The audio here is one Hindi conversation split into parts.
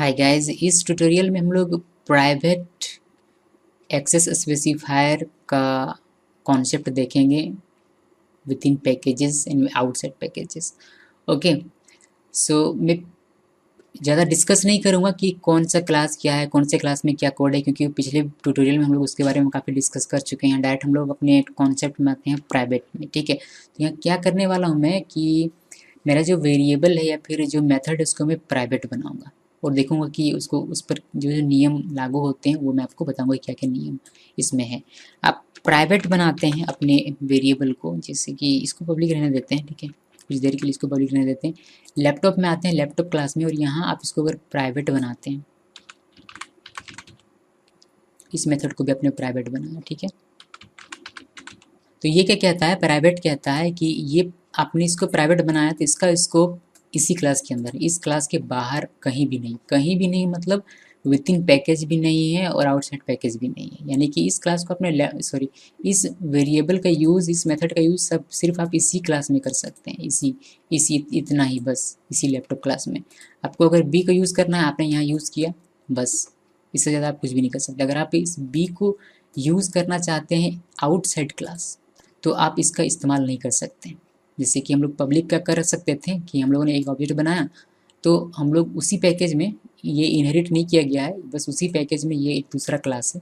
हाय गाइस, इस ट्यूटोरियल में हम लोग प्राइवेट एक्सेस स्पेसिफायर का कॉन्सेप्ट देखेंगे within packages and outside packages. Okay, so मैं ज़्यादा डिस्कस नहीं करूँगा कि कौन सा क्लास क्या है, कौन से क्लास में क्या कोड है, क्योंकि पिछले ट्यूटोरियल में हम लोग उसके बारे में काफ़ी डिस्कस कर चुके हैं। डायरेक्ट हम लोग अपने कॉन्सेप्ट में आते हैं प्राइवेट में। ठीक है, तो यहाँ क्या करने वाला हूँ मैं कि मेरा जो वेरिएबल है या फिर जो मेथड है उसको मैं प्राइवेट बनाऊंगा और देखूंगा कि उसको उस पर जो जो नियम लागू होते हैं वो मैं आपको बताऊंगा क्या क्या नियम इसमें है। आप प्राइवेट बनाते हैं अपने वेरिएबल को, जैसे कि इसको पब्लिक रहने देते हैं। ठीक है, कुछ देर के लिए इसको पब्लिक रहने देते हैं। लैपटॉप में आते हैं, लैपटॉप क्लास में, और यहाँ आप इसको अगर प्राइवेट बनाते हैं, इस मेथड को भी अपने प्राइवेट बनाना। ठीक है, तो ये क्या कहता है, प्राइवेट कहता है कि ये आपने इसको प्राइवेट बनाया तो इसका स्कोप इसी क्लास के अंदर, इस क्लास के बाहर कहीं भी नहीं। कहीं भी नहीं मतलब विद इन पैकेज भी नहीं है और आउटसाइड पैकेज भी नहीं है। यानी कि इस क्लास को अपने इस वेरिएबल का यूज़, इस मेथड का यूज़ सब सिर्फ आप इसी क्लास में कर सकते हैं। इसी इतना ही, बस इसी लैपटॉप क्लास में। आपको अगर बी का यूज़ करना है, आपने यहाँ यूज़ किया, बस इससे ज़्यादा आप कुछ भी नहीं कर सकते। अगर आप इस बी को यूज़ करना चाहते हैं आउटसाइड क्लास, तो आप इसका इस्तेमाल नहीं कर सकते। जैसे कि हम लोग पब्लिक का कर सकते थे कि हम लोगों ने एक ऑब्जेक्ट बनाया, तो हम लोग उसी पैकेज में, ये इनहेरिट नहीं किया गया है, बस उसी पैकेज में ये एक दूसरा क्लास है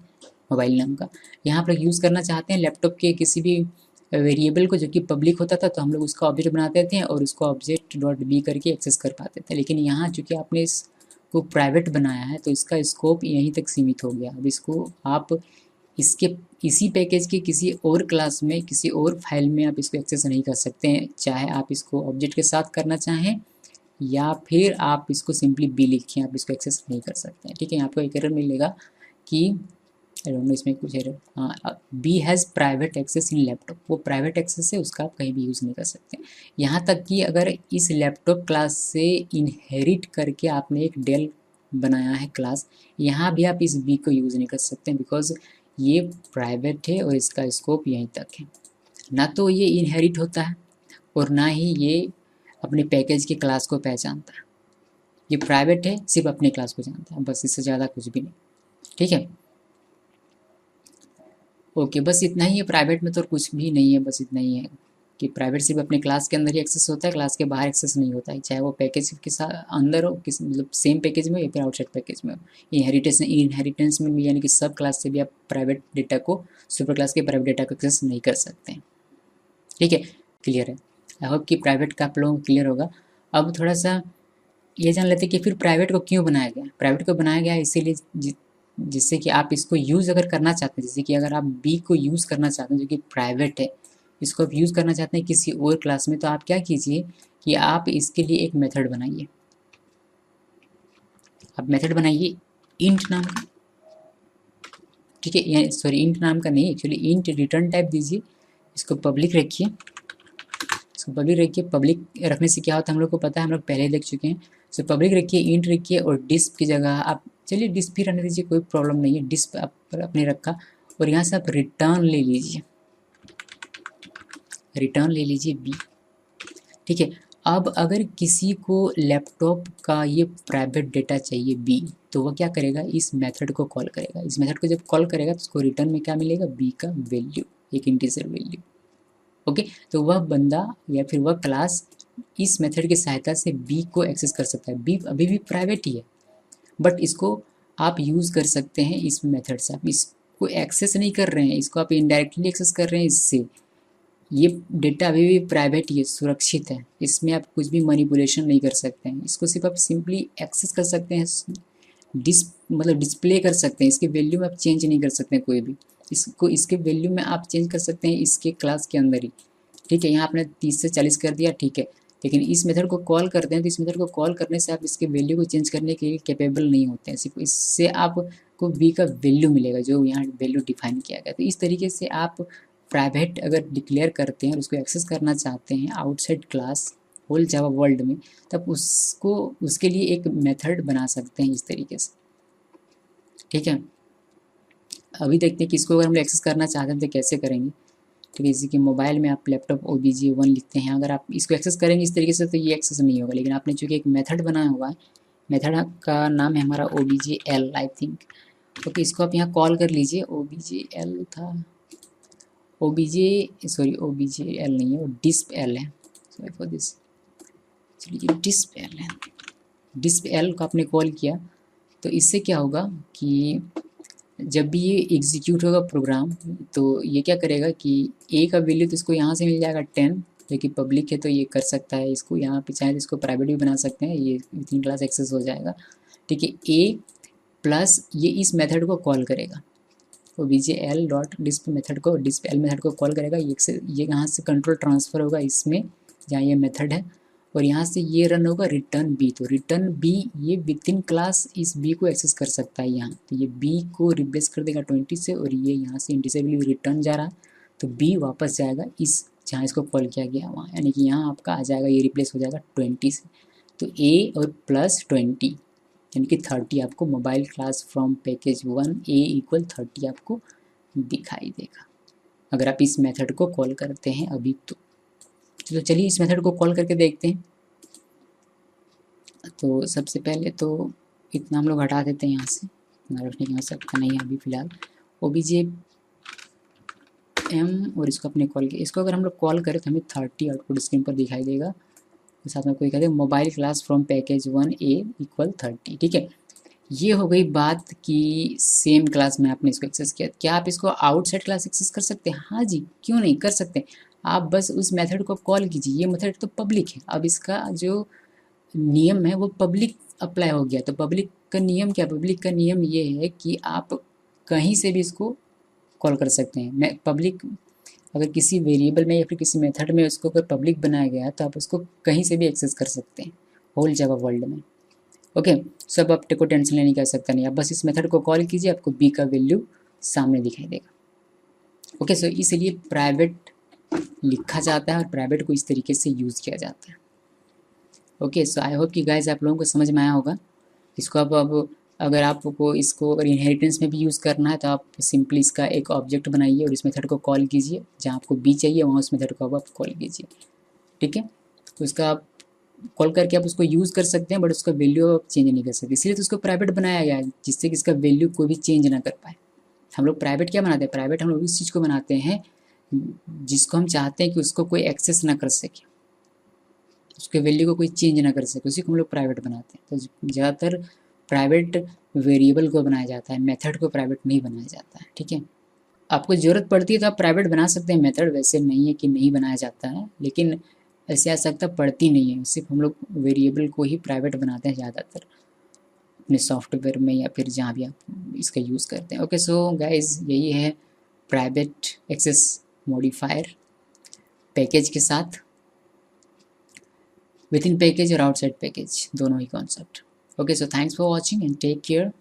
मोबाइल नाम का। यहाँ आप लोग यूज़ करना चाहते हैं लैपटॉप के किसी भी वेरिएबल को जो कि पब्लिक होता था, तो हम लोग उसका ऑब्जेक्ट बनाते थे और उसको ऑब्जेक्ट डॉट बी करके एक्सेस कर पाते थे। लेकिन यहाँ चूँकि आपने इसको प्राइवेट बनाया है तो इसका स्कोप यहीं तक सीमित हो गया। अब इसको आप इसके इसी पैकेज के किसी और क्लास में, किसी और फाइल में आप इसको एक्सेस नहीं कर सकते हैं, चाहे आप इसको ऑब्जेक्ट के साथ करना चाहें या फिर आप इसको सिंपली बी लिखें, आप इसको एक्सेस नहीं कर सकते हैं। ठीक है, आपको एक एरर मिलेगा कि आई डोंट नो इसमें कुछ एरर, हाँ, B has private access in laptop. वो प्राइवेट एक्सेस है, उसका आप कहीं भी यूज़ नहीं कर सकते। यहाँ तक कि अगर इस लैपटॉप क्लास से इनहेरिट करके आपने एक डेल बनाया है क्लास, यहाँ भी आप इस बी को यूज़ नहीं कर सकते, बिकॉज ये प्राइवेट है और इसका स्कोप यहीं तक है। ना तो ये इनहेरिट होता है और ना ही ये अपने पैकेज के क्लास को पहचानता है। ये प्राइवेट है, सिर्फ अपने क्लास को जानता है, बस, इससे ज़्यादा कुछ भी नहीं। ठीक है, ओके, बस इतना ही है। प्राइवेट में तो कुछ भी नहीं है, बस इतना ही है कि प्राइवेट सिर्फ अपने क्लास के अंदर ही एक्सेस होता है, क्लास के बाहर एक्सेस नहीं होता है, चाहे वो पैकेज के साथ अंदर हो, किस मतलब सेम पैकेज में या फिर आउटसाइड पैकेज में हो। इनहेरिटेंस में भी, यानी कि सब क्लास से भी आप प्राइवेट डेटा को, सुपर क्लास के प्राइवेट डेटा को एक्सेस नहीं कर सकते हैं। ठीक है, क्लियर है। आई होप कि प्राइवेट का आप लोगों को क्लियर होगा। अब थोड़ा सा ये जान लेते हैं कि फिर प्राइवेट को क्यों बनाया गया। प्राइवेट को बनाया गया इसीलिए जिससे कि आप इसको यूज़ अगर करना चाहते हैं, जैसे कि अगर आप बी को यूज़ करना चाहते हैं जो कि प्राइवेट है, इसको आप यूज़ करना चाहते हैं किसी और क्लास में, तो आप क्या कीजिए कि आप इसके लिए एक मेथड बनाइए। आप मेथड बनाइए इंट नाम का। ठीक है, या सॉरी, इंट नाम का नहीं, एक्चुअली इंट रिटर्न टाइप दीजिए। इसको पब्लिक रखिए, इसको पब्लिक रखिए। पब्लिक रखने से क्या होता है हम लोग को पता है, हम लोग पहले ही देख चुके हैं। सो पब्लिक रखिए, इंट रखिए, और डिस्प की जगह आप, चलिए डिस्प ही रहने दीजिए, कोई प्रॉब्लम नहीं है। डिस्प आप अपने रखा और यहाँ से आप रिटर्न ले लीजिए, रिटर्न ले लीजिए बी। ठीक है, अब अगर किसी को लैपटॉप का ये प्राइवेट डेटा चाहिए बी, तो वह क्या करेगा, इस मेथड को कॉल करेगा। इस मेथड को जब कॉल करेगा तो उसको रिटर्न में क्या मिलेगा, बी का वैल्यू, एक इंटीजर वैल्यू। ओके, तो वह बंदा या फिर वह क्लास इस मेथड की सहायता से बी को एक्सेस कर सकता है। बी अभी भी प्राइवेट ही है, बट इसको आप यूज़ कर सकते हैं इस मेथड से। आप इसको एक्सेस नहीं कर रहे हैं, इसको आप इनडायरेक्टली एक्सेस कर रहे हैं इससे। ये डेटा अभी भी प्राइवेट ही है, सुरक्षित है, इसमें आप कुछ भी मैनिपुलेशन नहीं कर सकते हैं। इसको सिर्फ आप सिंपली एक्सेस कर सकते हैं, मतलब डिस्प्ले कर सकते हैं। इसके वैल्यू में आप चेंज नहीं कर सकते हैं कोई भी। इसको इसके वैल्यू में आप चेंज कर सकते हैं इसके क्लास के अंदर ही। ठीक है, यहाँ आपने 30 से 40 कर दिया, ठीक है, लेकिन इस मेथड को कॉल करते हैं तो इस मेथड को कॉल करने से आप इसके वैल्यू को चेंज करने के लिए कैपेबल नहीं होते हैं। सिर्फ इससे आपको बी का वैल्यू मिलेगा जो यहाँ वैल्यू डिफाइन किया गया। तो इस तरीके से आप प्राइवेट अगर डिक्लेयर करते हैं और उसको एक्सेस करना चाहते हैं आउटसाइड क्लास होल जावा वर्ल्ड में, तब उसको उसके लिए एक मेथड बना सकते हैं इस तरीके से। ठीक है, अभी देखते हैं कि इसको अगर हम एक्सेस करना चाहते हैं तो कैसे करेंगे। ठीक है, जैसे कि मोबाइल में आप लैपटॉप OBJ1 लिखते हैं, अगर आप इसको एक्सेस करेंगे इस तरीके से तो ये एक्सेस नहीं होगा। लेकिन आपने चूँकि एक मेथड बनाया हुआ है, मेथड का नाम है हमारा OBJL आई थिंक। ओके, इसको आप यहाँ कॉल कर लीजिए। OBJL था, OBJL नहीं है, वो displ है। सॉरी फॉर दिस, चलिए displ है। displ को आपने कॉल किया तो इससे क्या होगा कि जब भी ये एग्जीक्यूट होगा प्रोग्राम, तो ये क्या करेगा कि ए का वैल्यू तो इसको यहाँ से मिल जाएगा 10, जो कि पब्लिक है तो ये कर सकता है इसको, यहाँ पे चाहे तो इसको प्राइवेट भी बना सकते हैं, ये विथिन क्लास एक्सेस हो जाएगा। ठीक है, ए प्लस ये इस मेथड को कॉल करेगा, तो OBJL डॉट डिस्प मेथड को, displ मेथड को कॉल करेगा। ये यहाँ से कंट्रोल ट्रांसफ़र होगा इसमें जहाँ ये मेथड है, और यहाँ से ये रन होगा रिटर्न बी। तो रिटर्न बी ये विद इन क्लास इस बी को एक्सेस कर सकता है यहाँ, तो ये बी को रिप्लेस कर देगा 20 से, और ये यहाँ से इंडिसेबली रिटर्न जा रहा है, तो बी वापस जाएगा इस जहाँ इसको कॉल किया गया वहाँ, यानी कि यहाँ आपका आ जाएगा, ये रिप्लेस हो जाएगा 20 से। तो ए और प्लस 20 यानी कि 30 आपको mobile class from package 1 A equal 30 आपको दिखाई देगा अगर आप इस मेथड को कॉल करते हैं अभी। तो चलो चलिए इस मेथड को कॉल करके देखते हैं। तो सबसे पहले तो इतना हम लोग हटा देते हैं यहाँ से, इतना रखने की आवश्यकता नहीं है अभी फ़िलहाल। OBJM और इसको अपने कॉल किया, इसको अगर हम लोग कॉल करें तो हमें 30 आउटपुट स्क्रीन पर दिखाई देगा। साथ में कोई कहते हैं mobile class from package 1 A equal 30। ठीक है, ये हो गई बात कि सेम क्लास में आपने इसको एक्सेस किया। क्या आप इसको आउटसाइड क्लास एक्सेस कर सकते हैं? हाँ जी, क्यों नहीं कर सकते। आप बस उस मेथड को कॉल कीजिए, ये मेथड तो पब्लिक है, अब इसका जो नियम है वो पब्लिक अप्लाई हो गया। तो पब्लिक का नियम क्या? पब्लिक का नियम ये है कि आप कहीं से भी इसको कॉल कर सकते हैं। मैं पब्लिक अगर किसी वेरिएबल में या फिर किसी मेथड में उसको अगर पब्लिक बनाया गया है तो आप उसको कहीं से भी एक्सेस कर सकते हैं होल जावा वर्ल्ड में। ओके, सब आप को टेंशन लेने की आवश्यकता नहीं, आप बस इस मेथड को कॉल कीजिए, आपको बी का वैल्यू सामने दिखाई देगा। ओके, सो इसलिए प्राइवेट लिखा जाता है और प्राइवेट को इस तरीके से यूज़ किया जाता है। ओके, सो आई होप कि गाइस आप लोगों को समझ में आया होगा। इसको अब अगर आपको इसको अगर इनहेरिटेंस में भी यूज़ करना है तो आप सिंपली इसका एक ऑब्जेक्ट बनाइए और इस मेथड को कॉल कीजिए, जहाँ आपको बी चाहिए वहाँ उस मेथड को अब आप कॉल कीजिए। ठीक है, तो इसका आप कॉल करके आप उसको यूज़ कर सकते हैं, बट उसका वैल्यू आप चेंज नहीं कर सकते, इसलिए तो उसको प्राइवेट बनाया गया है, जिससे कि इसका वैल्यू कोई भी चेंज ना कर पाए। हम लोग प्राइवेट क्या बनाते हैं? प्राइवेट हम लोग इस चीज़ को बनाते हैं जिसको हम चाहते हैं कि उसको कोई एक्सेस ना कर सके, उसके वैल्यू को कोई चेंज ना कर सके, उसी को हम लोग प्राइवेट बनाते हैं। तो ज़्यादातर प्राइवेट वेरिएबल को बनाया जाता है, मेथड को प्राइवेट नहीं बनाया जाता है। ठीक है, आपको ज़रूरत पड़ती है तो आप प्राइवेट बना सकते हैं मेथड, वैसे नहीं है कि नहीं बनाया जाता है, लेकिन ऐसी आवश्यकता पड़ती नहीं है, सिर्फ हम लोग वेरिएबल को ही प्राइवेट बनाते हैं ज़्यादातर अपने सॉफ्टवेयर में या फिर जहाँ भी आप इसका यूज़ करते हैं। ओके, सो गाइस यही है प्राइवेट एक्सेस मॉडिफायर पैकेज के साथ, विद इन पैकेज और आउटसाइड पैकेज दोनों ही concept. Okay, so thanks for watching and take care.